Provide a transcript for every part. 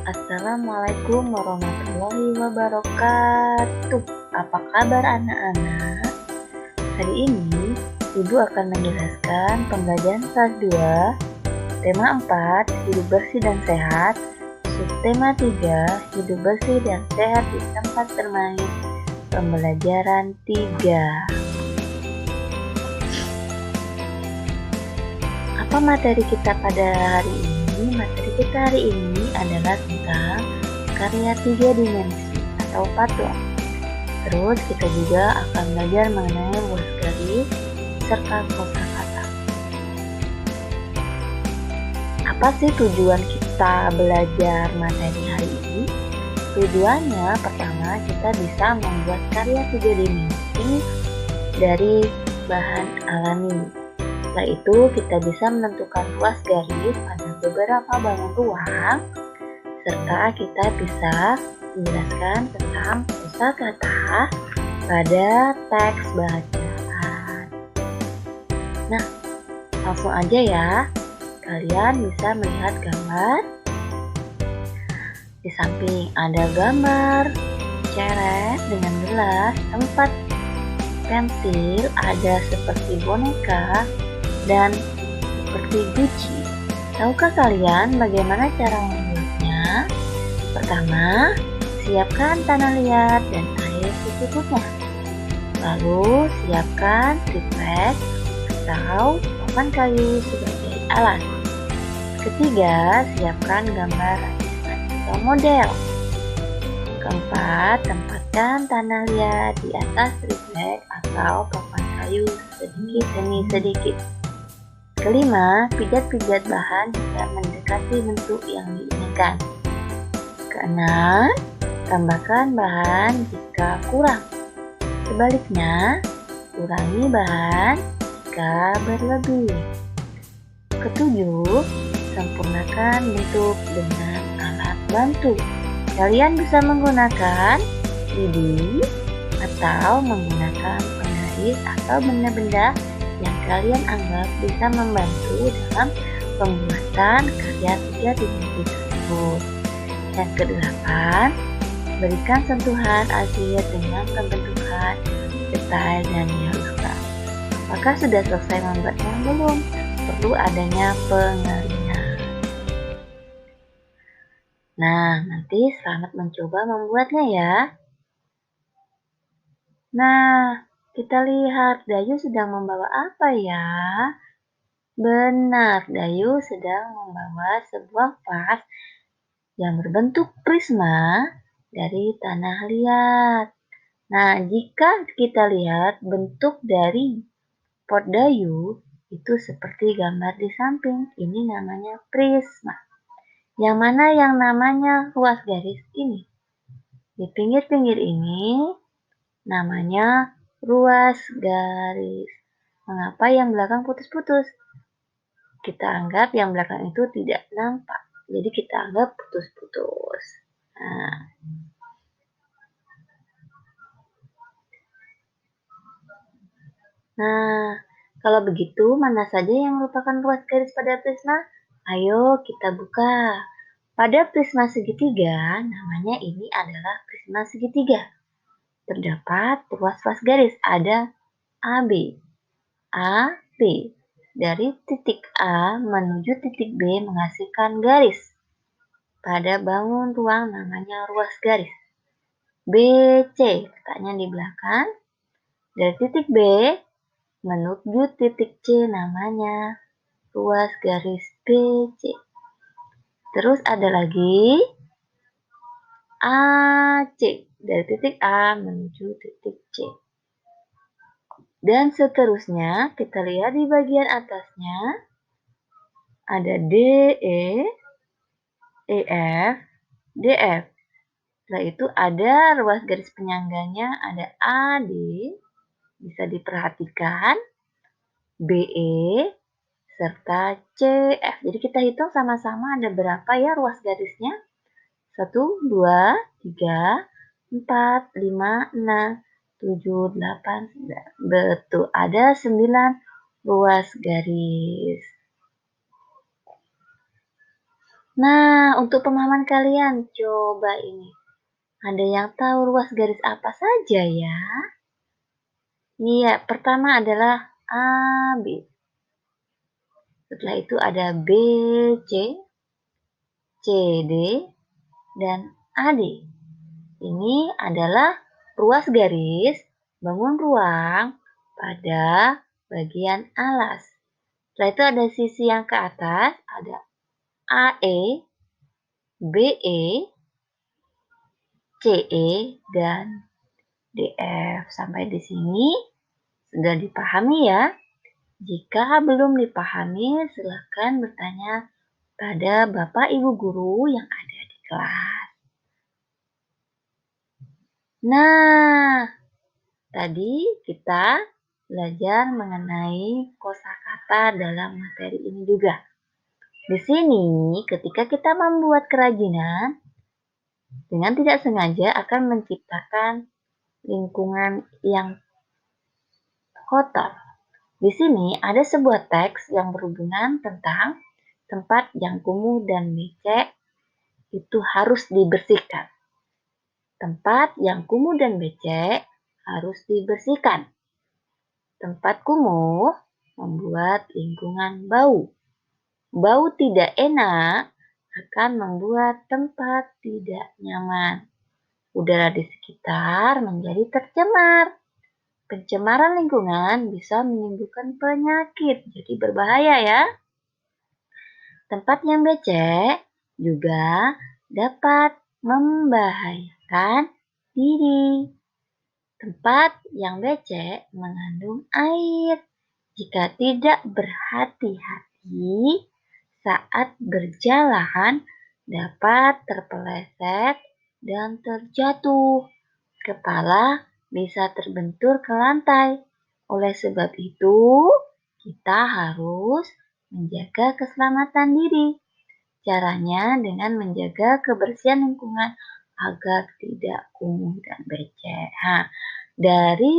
Assalamualaikum warahmatullahi wabarakatuh. Apa kabar anak-anak? Hari ini Ibu akan menjelaskan pembelajaran kelas 2, tema 4, hidup bersih dan sehat, subtema 3, hidup bersih dan sehat di tempat bermain, pembelajaran 3. Apa materi kita pada hari ini? Materi kita hari ini adalah tentang karya 3 dimensi atau patung. Terus kita juga akan belajar mengenai ruas garis serta kosakata. Apa sih tujuan kita belajar materi hari ini? Tujuannya pertama, kita bisa membuat karya 3 dimensi dari bahan alami. Setelah itu kita bisa menentukan ruas garis pada beberapa bangun ruang, serta kita bisa menjelaskan tentang kosakata pada teks bacaan. Nah, langsung aja ya. Kalian bisa melihat gambar. Di samping ada gambar ceret dengan gelas, tempat pensil, ada seperti boneka dan seperti guci. Tahukah kalian bagaimana cara membuatnya? Pertama, siapkan tanah liat dan air secukupnya. Lalu siapkan triplek atau papan kayu sebagai alat. Ketiga, siapkan gambar atau model. Keempat, tempatkan tanah liat di atas triplek atau papan kayu sedikit demi sedikit. Kelima, pijat-pijat bahan hingga mendekati bentuk yang diinginkan. Keenam, tambahkan bahan jika kurang. Sebaliknya, kurangi bahan jika berlebih. Ketujuh, sempurnakan bentuk dengan alat bantu. Kalian bisa menggunakan lidi atau menggunakan penggaris atau benda-benda yang kalian anggap bisa membantu dalam pembuatan karya 3 dimensi tersebut. Yang kedelapan, berikan sentuhan akhir dengan pembentukan detail dan dihaluskan. Apakah sudah selesai membuatnya belum? Perlu adanya pengeringan. Nah, nanti selamat mencoba membuatnya ya. Nah, kita lihat Dayu sedang membawa apa ya? Benar, Dayu sedang membawa sebuah vas yang berbentuk prisma dari tanah liat. Nah, jika kita lihat bentuk dari pot Dayu itu seperti gambar di samping. Ini namanya prisma. Yang mana yang namanya ruas garis ini? Di pinggir-pinggir ini namanya ruas garis. Mengapa yang belakang putus-putus? Kita anggap yang belakang itu tidak nampak. Jadi kita anggap putus-putus. Nah, kalau begitu mana saja yang merupakan ruas garis pada prisma? Ayo kita buka. Pada prisma segitiga, namanya ini adalah prisma segitiga. Terdapat ruas-ruas garis, ada AB. AB. Dari titik A menuju titik B menghasilkan garis. Pada bangun ruang namanya ruas garis. BC, letaknya di belakang. Dari titik B menuju titik C namanya ruas garis BC. Terus ada lagi AC, dari titik A menuju titik C. Dan seterusnya, kita lihat di bagian atasnya ada DE, EF, DF. Setelah itu ada ruas garis penyangganya, ada AD, bisa diperhatikan, BE, serta CF. Jadi kita hitung sama-sama ada berapa ya ruas garisnya? 1, 2, 3, 4, 5, 6, 7, 8, 9. Betul, ada 9 ruas garis. Nah, untuk pemahaman kalian, coba ini. Ada yang tahu ruas garis apa saja ya? Iya, pertama adalah AB. Setelah itu ada BC, CD, dan AD. Ini adalah ruas garis bangun ruang pada bagian alas. Setelah itu ada sisi yang ke atas, ada AE, BE, CE, dan DF. Sampai di sini sudah dipahami ya? Jika belum dipahami, silakan bertanya pada Bapak Ibu Guru yang ada di kelas. Nah, tadi kita belajar mengenai kosakata dalam materi ini juga. Di sini, ketika kita membuat kerajinan, dengan tidak sengaja akan menciptakan lingkungan yang kotor. Di sini ada sebuah teks yang berhubungan tentang tempat yang kumuh dan becek itu harus dibersihkan. Tempat yang kumuh dan becek harus dibersihkan. Tempat kumuh membuat lingkungan bau. Bau tidak enak akan membuat tempat tidak nyaman. Udara di sekitar menjadi tercemar. Pencemaran lingkungan bisa menimbulkan penyakit, jadi berbahaya ya. Tempat yang becek juga dapat membahayakan diri. Tempat yang becek mengandung air. Jika tidak berhati-hati saat berjalan, dapat terpeleset dan terjatuh. Kepala bisa terbentur ke lantai. Oleh sebab itu, kita harus menjaga keselamatan diri. Caranya dengan menjaga kebersihan lingkungan agar tidak kumuh dan becek. Dari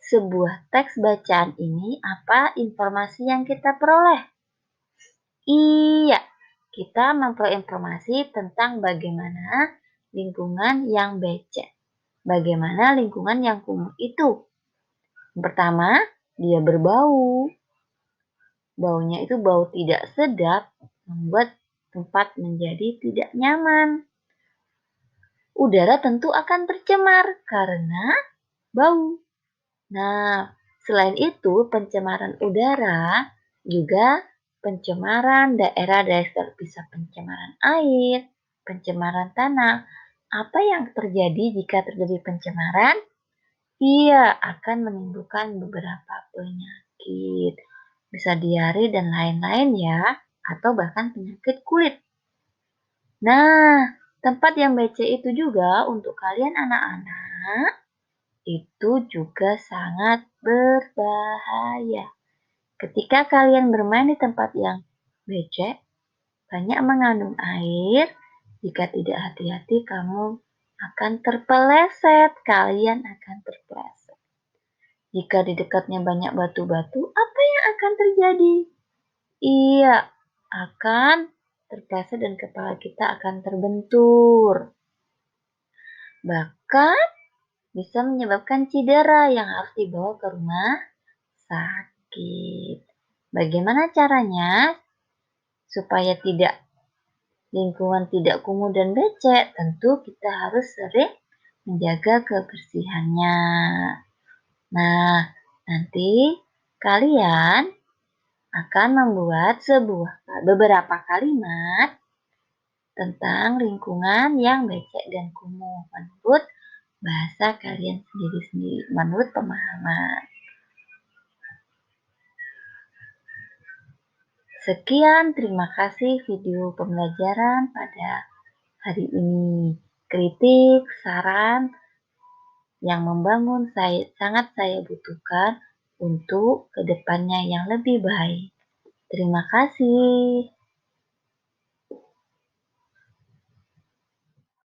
sebuah teks bacaan ini, apa informasi yang kita peroleh? Iya, kita memperoleh informasi tentang bagaimana lingkungan yang becek. Bagaimana lingkungan yang kumuh itu? Yang pertama, dia berbau. Baunya itu bau tidak sedap, membuat tempat menjadi tidak nyaman. Udara tentu akan tercemar karena bau. Nah, selain itu pencemaran udara juga pencemaran daerah-daerah, bisa pencemaran air, pencemaran tanah. Apa yang terjadi jika terjadi pencemaran? Ia akan menimbulkan beberapa penyakit. Bisa diare dan lain-lain ya, atau bahkan penyakit kulit. Nah, tempat yang becek itu juga untuk kalian anak-anak, itu juga sangat berbahaya. Ketika kalian bermain di tempat yang becek, banyak mengandung air, jika tidak hati-hati kamu akan terpeleset, kalian akan terpeleset. Jika di dekatnya banyak batu-batu, apa yang akan terjadi? Ia akan terpeleset dan kepala kita akan terbentur. Bahkan bisa menyebabkan cedera yang harus dibawa ke rumah sakit. Bagaimana caranya supaya lingkungan tidak kumuh dan becek? Tentu kita harus sering menjaga kebersihannya. Nah, nanti kalian akan membuat beberapa kalimat tentang lingkungan yang becek dan kumuh menurut bahasa kalian sendiri-sendiri, menurut pemahaman. Sekian, terima kasih video pembelajaran pada hari ini. Kritik, saran yang membangun sangat saya butuhkan untuk kedepannya yang lebih baik. Terima kasih.